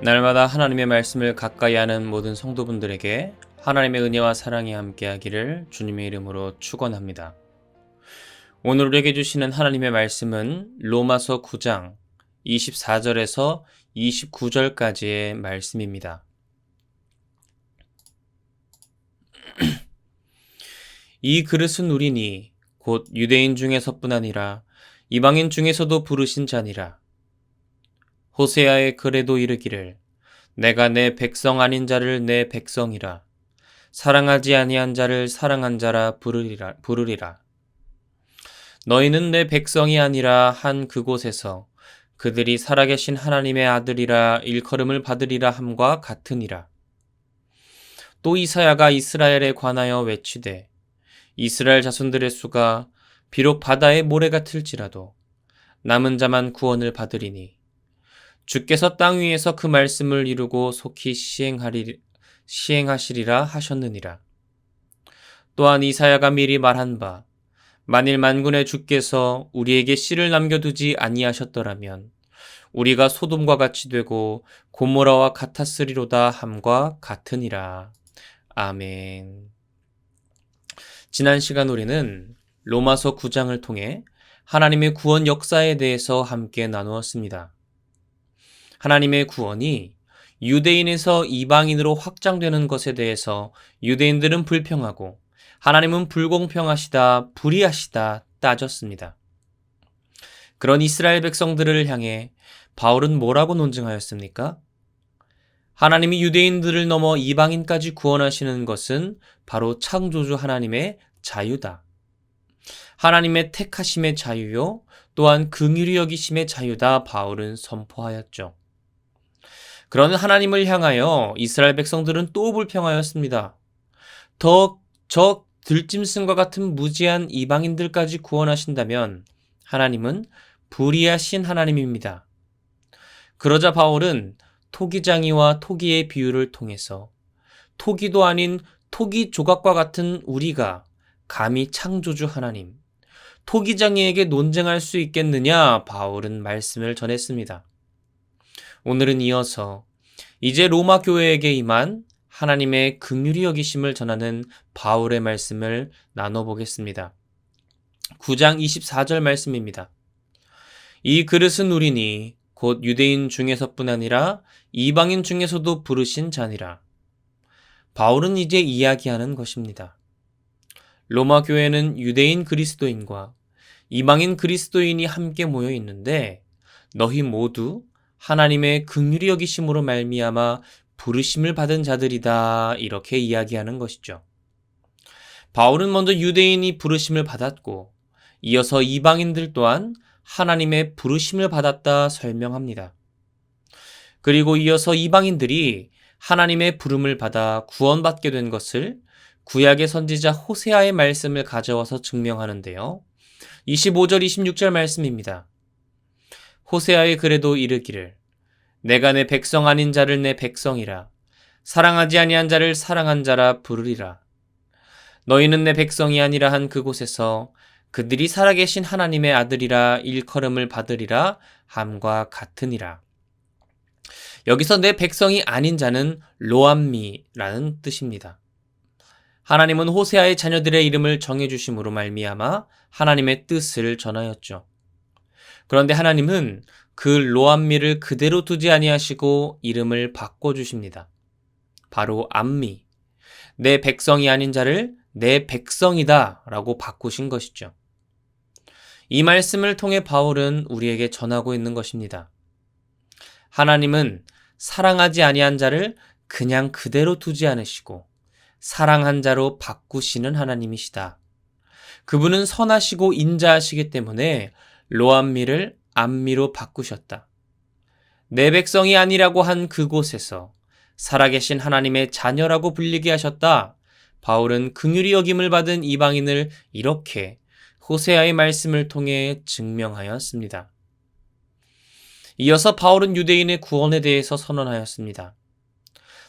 날마다 하나님의 말씀을 가까이 하는 모든 성도분들에게 하나님의 은혜와 사랑이 함께하기를 주님의 이름으로 축원합니다. 오늘 우리에게 주시는 하나님의 말씀은 로마서 9장 24절에서 29절까지의 말씀입니다. 이 그릇은 우리니 곧 유대인 중에서뿐 아니라 이방인 중에서도 부르신 자니라. 호세아의 글에도 이르기를 내가 내 백성 아닌 자를 내 백성이라 사랑하지 아니한 자를 사랑한 자라 부르리라. 너희는 내 백성이 아니라 한 그곳에서 그들이 살아계신 하나님의 아들이라 일컬음을 받으리라 함과 같으니라. 또 이사야가 이스라엘에 관하여 외치되 이스라엘 자손들의 수가 비록 바다의 모래 같을지라도 남은 자만 구원을 받으리니 주께서 땅 위에서 그 말씀을 이루고 속히 시행하시리라 하셨느니라. 또한 이사야가 미리 말한 바 만일 만군의 주께서 우리에게 씨를 남겨두지 아니하셨더라면 우리가 소돔과 같이 되고 고모라와 같았으리로다 함과 같으니라. 아멘. 지난 시간 우리는 로마서 9장을 통해 하나님의 구원 역사에 대해서 함께 나누었습니다. 하나님의 구원이 유대인에서 이방인으로 확장되는 것에 대해서 유대인들은 불평하고 하나님은 불공평하시다, 불의하시다 따졌습니다. 그런 이스라엘 백성들을 향해 바울은 뭐라고 논증하였습니까? 하나님이 유대인들을 넘어 이방인까지 구원하시는 것은 바로 창조주 하나님의 자유다. 하나님의 택하심의 자유요, 또한 긍휼히 여기심의 자유다 바울은 선포하였죠. 그런 하나님을 향하여 이스라엘 백성들은 또 불평하였습니다. 저 들짐승과 같은 무지한 이방인들까지 구원하신다면 하나님은 불의하신 하나님입니다. 그러자 바울은 토기장이와 토기의 비유를 통해서 토기도 아닌 토기 조각과 같은 우리가 감히 창조주 하나님, 토기장이에게 논쟁할 수 있겠느냐 바울은 말씀을 전했습니다. 오늘은 이어서 이제 로마 교회에게 임한 하나님의 긍휼히 여기심을 전하는 바울의 말씀을 나눠보겠습니다. 9장 24절 말씀입니다. 이 그릇은 우리니 곧 유대인 중에서뿐 아니라 이방인 중에서도 부르신 자니라. 바울은 이제 이야기하는 것입니다. 로마 교회는 유대인 그리스도인과 이방인 그리스도인이 함께 모여 있는데 너희 모두 하나님의 긍휼히 여기심으로 말미암아 부르심을 받은 자들이다 이렇게 이야기하는 것이죠. 바울은 먼저 유대인이 부르심을 받았고 이어서 이방인들 또한 하나님의 부르심을 받았다 설명합니다. 그리고 이어서 이방인들이 하나님의 부름을 받아 구원받게 된 것을 구약의 선지자 호세아의 말씀을 가져와서 증명하는데요. 25절 26절 말씀입니다. 호세아의 글에도 이르기를 내가 내 백성 아닌 자를 내 백성이라 사랑하지 아니한 자를 사랑한 자라 부르리라. 너희는 내 백성이 아니라 한 그곳에서 그들이 살아계신 하나님의 아들이라 일컬음을 받으리라 함과 같으니라. 여기서 내 백성이 아닌 자는 로암미라는 뜻입니다. 하나님은 호세아의 자녀들의 이름을 정해주심으로 말미암아 하나님의 뜻을 전하였죠. 그런데 하나님은 그 로암미를 그대로 두지 아니하시고 이름을 바꿔주십니다. 바로 암미, 내 백성이 아닌 자를 내 백성이다 라고 바꾸신 것이죠. 이 말씀을 통해 바울은 우리에게 전하고 있는 것입니다. 하나님은 사랑하지 아니한 자를 그냥 그대로 두지 않으시고 사랑한 자로 바꾸시는 하나님이시다. 그분은 선하시고 인자하시기 때문에 로암미를 암미로 바꾸셨다. 내 백성이 아니라고 한 그곳에서 살아계신 하나님의 자녀라고 불리게 하셨다. 바울은 긍휼히 여김을 받은 이방인을 이렇게 호세아의 말씀을 통해 증명하였습니다. 이어서 바울은 유대인의 구원에 대해서 선언하였습니다.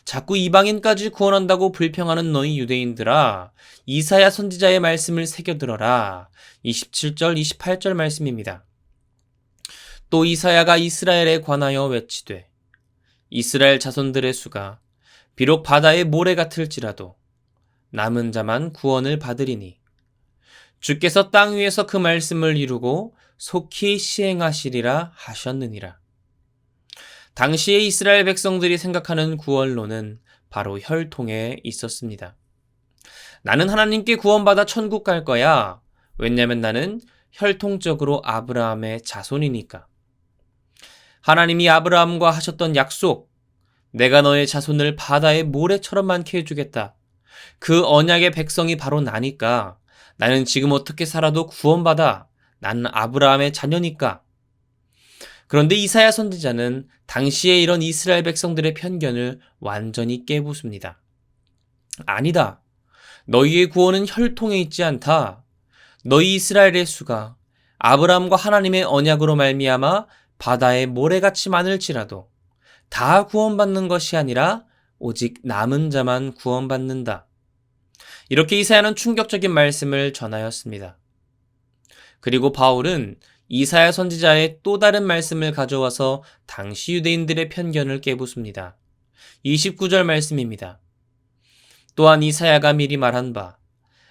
자꾸 이방인까지 구원한다고 불평하는 너희 유대인들아, 이사야 선지자의 말씀을 새겨들어라. 27절, 28절 말씀입니다. 또 이사야가 이스라엘에 관하여 외치되 이스라엘 자손들의 수가 비록 바다의 모래 같을지라도 남은 자만 구원을 받으리니 주께서 땅 위에서 그 말씀을 이루고 속히 시행하시리라 하셨느니라. 당시의 이스라엘 백성들이 생각하는 구원론은 바로 혈통에 있었습니다. 나는 하나님께 구원받아 천국 갈 거야. 왜냐면 나는 혈통적으로 아브라함의 자손이니까. 하나님이 아브라함과 하셨던 약속, 내가 너의 자손을 바다의 모래처럼 많게 해주겠다. 그 언약의 백성이 바로 나니까 나는 지금 어떻게 살아도 구원받아. 나는 아브라함의 자녀니까. 그런데 이사야 선지자는 당시에 이런 이스라엘 백성들의 편견을 완전히 깨부숩니다. 아니다. 너희의 구원은 혈통에 있지 않다. 너희 이스라엘의 수가 아브라함과 하나님의 언약으로 말미암아 바다의 모래같이 많을지라도 다 구원받는 것이 아니라 오직 남은 자만 구원받는다. 이렇게 이사야는 충격적인 말씀을 전하였습니다. 그리고 바울은 이사야 선지자의 또 다른 말씀을 가져와서 당시 유대인들의 편견을 깨부숩니다. 29절 말씀입니다. 또한 이사야가 미리 말한 바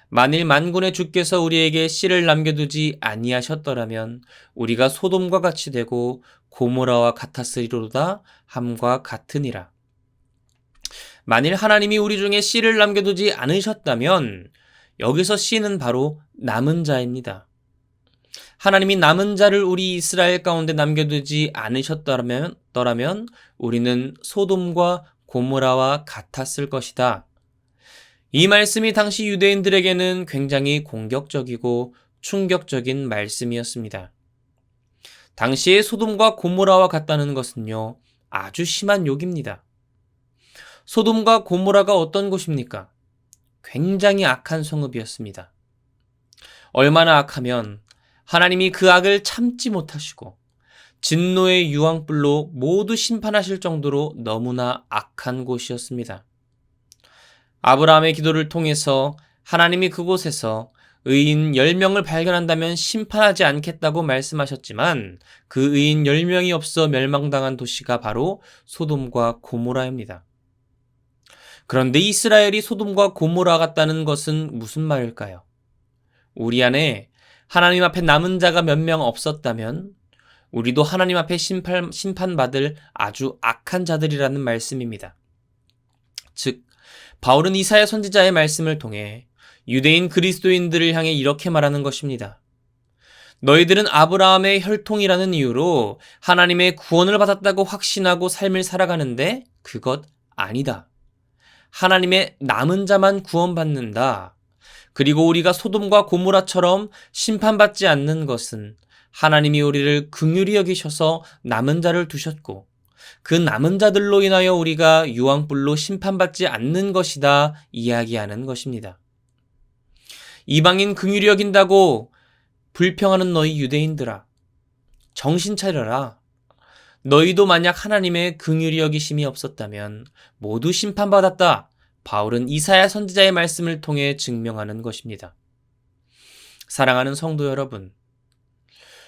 만일 만군의 주께서 우리에게 씨를 남겨두지 아니하셨더라면 우리가 소돔과 같이 되고 고모라와 같았으리로다 함과 같으니라. 만일 하나님이 우리 중에 씨를 남겨두지 않으셨다면 여기서 씨는 바로 남은 자입니다. 하나님이 남은 자를 우리 이스라엘 가운데 남겨두지 않으셨더라면 우리는 소돔과 고모라와 같았을 것이다. 이 말씀이 당시 유대인들에게는 굉장히 공격적이고 충격적인 말씀이었습니다. 당시의 소돔과 고모라와 같다는 것은요, 아주 심한 욕입니다. 소돔과 고모라가 어떤 곳입니까? 굉장히 악한 성읍이었습니다. 얼마나 악하면 하나님이 그 악을 참지 못하시고 진노의 유황불로 모두 심판하실 정도로 너무나 악한 곳이었습니다. 아브라함의 기도를 통해서 하나님이 그곳에서 의인 10명을 발견한다면 심판하지 않겠다고 말씀하셨지만 그 의인 10명이 없어 멸망당한 도시가 바로 소돔과 고모라입니다. 그런데 이스라엘이 소돔과 고모라 같다는 것은 무슨 말일까요? 우리 안에 하나님 앞에 남은 자가 몇 명 없었다면 우리도 하나님 앞에 심판받을 아주 악한 자들이라는 말씀입니다. 즉, 바울은 이사야 선지자의 말씀을 통해 유대인 그리스도인들을 향해 이렇게 말하는 것입니다. 너희들은 아브라함의 혈통이라는 이유로 하나님의 구원을 받았다고 확신하고 삶을 살아가는데 그것 아니다. 하나님의 남은 자만 구원받는다. 그리고 우리가 소돔과 고모라처럼 심판받지 않는 것은 하나님이 우리를 긍휼히 여기셔서 남은 자를 두셨고 그 남은 자들로 인하여 우리가 유황불로 심판받지 않는 것이다 이야기하는 것입니다. 이방인 긍휼히 여긴다고 불평하는 너희 유대인들아, 정신 차려라. 너희도 만약 하나님의 긍휼히 여기심이 없었다면 모두 심판받았다. 바울은 이사야 선지자의 말씀을 통해 증명하는 것입니다. 사랑하는 성도 여러분,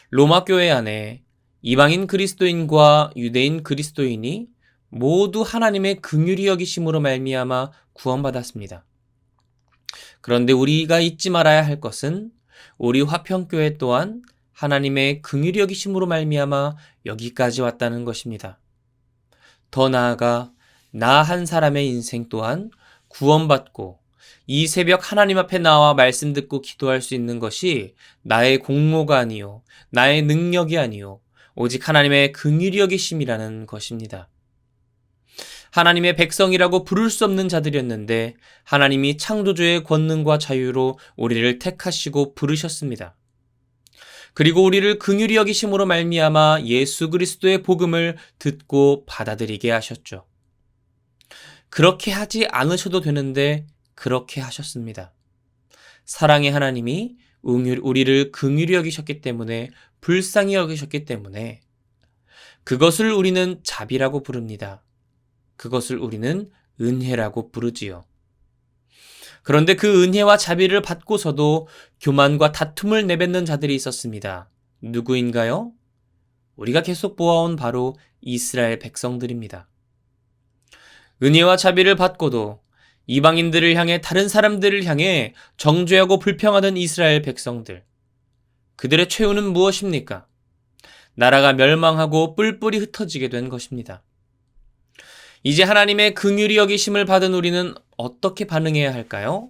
로마 교회 안에 이방인 그리스도인과 유대인 그리스도인이 모두 하나님의 긍휼히 여기심으로 말미암아 구원받았습니다. 그런데 우리가 잊지 말아야 할 것은 우리 화평교회 또한 하나님의 긍휼히 여기심으로 말미암아 여기까지 왔다는 것입니다. 더 나아가 나 한 사람의 인생 또한 구원받고 이 새벽 하나님 앞에 나와 말씀 듣고 기도할 수 있는 것이 나의 공로가 아니요 나의 능력이 아니요 오직 하나님의 긍휼히 여기심이라는 것입니다. 하나님의 백성이라고 부를 수 없는 자들이었는데 하나님이 창조주의 권능과 자유로 우리를 택하시고 부르셨습니다. 그리고 우리를 긍휼히 여기심으로 말미암아 예수 그리스도의 복음을 듣고 받아들이게 하셨죠. 그렇게 하지 않으셔도 되는데 그렇게 하셨습니다. 사랑의 하나님이 우리를 긍휼히 여기셨기 때문에 불쌍히 여기셨기 때문에 그것을 우리는 자비라고 부릅니다. 그것을 우리는 은혜라고 부르지요. 그런데 그 은혜와 자비를 받고서도 교만과 다툼을 내뱉는 자들이 있었습니다. 누구인가요? 우리가 계속 보아온 바로 이스라엘 백성들입니다. 은혜와 자비를 받고도 이방인들을 향해 다른 사람들을 향해 정죄하고 불평하던 이스라엘 백성들. 그들의 최후는 무엇입니까? 나라가 멸망하고 뿔뿔이 흩어지게 된 것입니다. 이제 하나님의 긍휼히 여기심을 받은 우리는 어떻게 반응해야 할까요?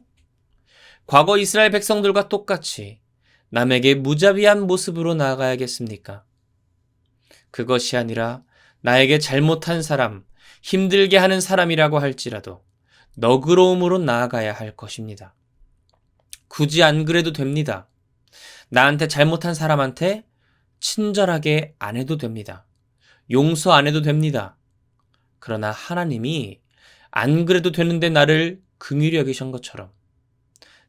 과거 이스라엘 백성들과 똑같이 남에게 무자비한 모습으로 나아가야겠습니까? 그것이 아니라 나에게 잘못한 사람, 힘들게 하는 사람이라고 할지라도 너그러움으로 나아가야 할 것입니다. 굳이 안 그래도 됩니다. 나한테 잘못한 사람한테 친절하게 안 해도 됩니다. 용서 안 해도 됩니다. 그러나 하나님이 안 그래도 되는데 나를 긍휼히 여기신 것처럼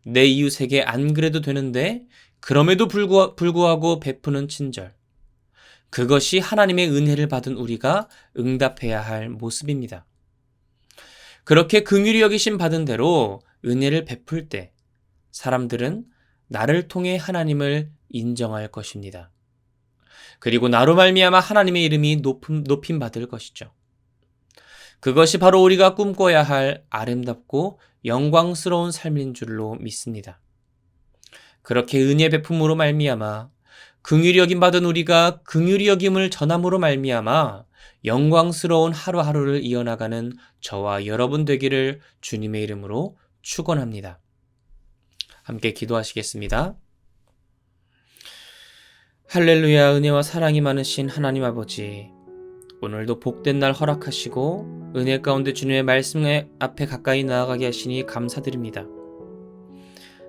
내 이웃에게 안 그래도 되는데 그럼에도 불구하고 베푸는 친절. 그것이 하나님의 은혜를 받은 우리가 응답해야 할 모습입니다. 그렇게 긍휼히 여기심 받은 대로 은혜를 베풀 때 사람들은 나를 통해 하나님을 인정할 것입니다. 그리고 나로 말미암아 하나님의 이름이 높임 받을 것이죠. 그것이 바로 우리가 꿈꿔야 할 아름답고 영광스러운 삶인 줄로 믿습니다. 그렇게 은혜 베품으로 말미암아 긍휼히 여김 받은 우리가 긍휼히 여김을 전함으로 말미암아 영광스러운 하루하루를 이어나가는 저와 여러분 되기를 주님의 이름으로 축원합니다. 함께 기도하시겠습니다. 할렐루야. 은혜와 사랑이 많으신 하나님 아버지, 오늘도 복된 날 허락하시고 은혜 가운데 주님의 말씀 앞에 가까이 나아가게 하시니 감사드립니다.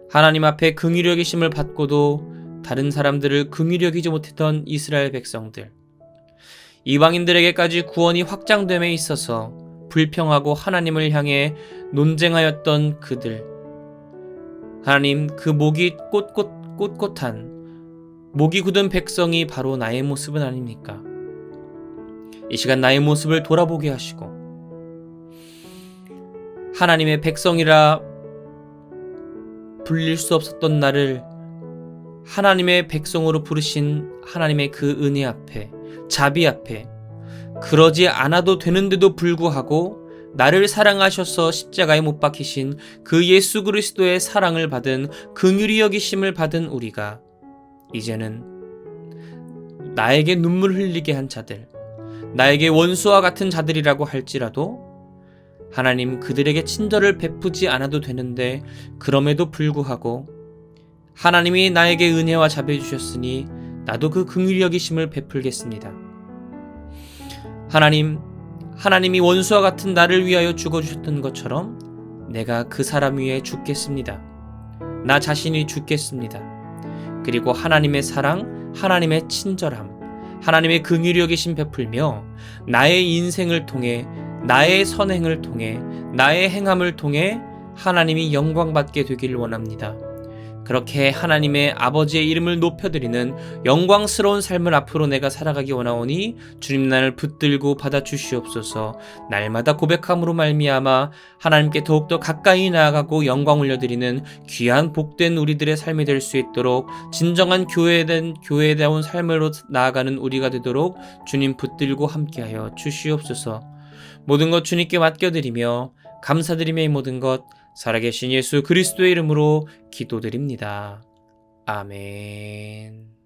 하나님 앞에 긍휼히 여기심을 받고도 다른 사람들을 긍휼히 여기지 못했던 이스라엘 백성들, 이방인들에게까지 구원이 확장됨에 있어서 불평하고 하나님을 향해 논쟁하였던 그들, 하나님, 그 목이 꼿꼿한 목이 굳은 백성이 바로 나의 모습은 아닙니까? 이 시간 나의 모습을 돌아보게 하시고 하나님의 백성이라 불릴 수 없었던 나를 하나님의 백성으로 부르신 하나님의 그 은혜 앞에, 자비 앞에 그러지 않아도 되는데도 불구하고 나를 사랑하셔서 십자가에 못 박히신 그 예수 그리스도의 사랑을 받은 긍휼히 여기심을 받은 우리가 이제는 나에게 눈물 흘리게 한 자들, 나에게 원수와 같은 자들이라고 할지라도 하나님, 그들에게 친절을 베푸지 않아도 되는데 그럼에도 불구하고 하나님이 나에게 은혜와 자비해 주셨으니 나도 그 긍휼히 여기심을 베풀겠습니다. 하나님이 원수와 같은 나를 위하여 죽어주셨던 것처럼 내가 그 사람 위에 죽겠습니다. 나 자신이 죽겠습니다. 그리고 하나님의 사랑, 하나님의 친절함, 하나님의 긍휼히 여기심 베풀며 나의 인생을 통해, 나의 선행을 통해, 나의 행함을 통해 하나님이 영광받게 되기를 원합니다. 그렇게 하나님의 아버지의 이름을 높여드리는 영광스러운 삶을 앞으로 내가 살아가기 원하오니 주님 나를 붙들고 받아주시옵소서. 날마다 고백함으로 말미암아 하나님께 더욱더 가까이 나아가고 영광 올려드리는 귀한 복된 우리들의 삶이 될 수 있도록 진정한 교회다운 삶으로 나아가는 우리가 되도록 주님 붙들고 함께하여 주시옵소서. 모든 것 주님께 맡겨드리며 감사드리며 이 모든 것 살아계신 예수 그리스도의 이름으로 기도드립니다. 아멘.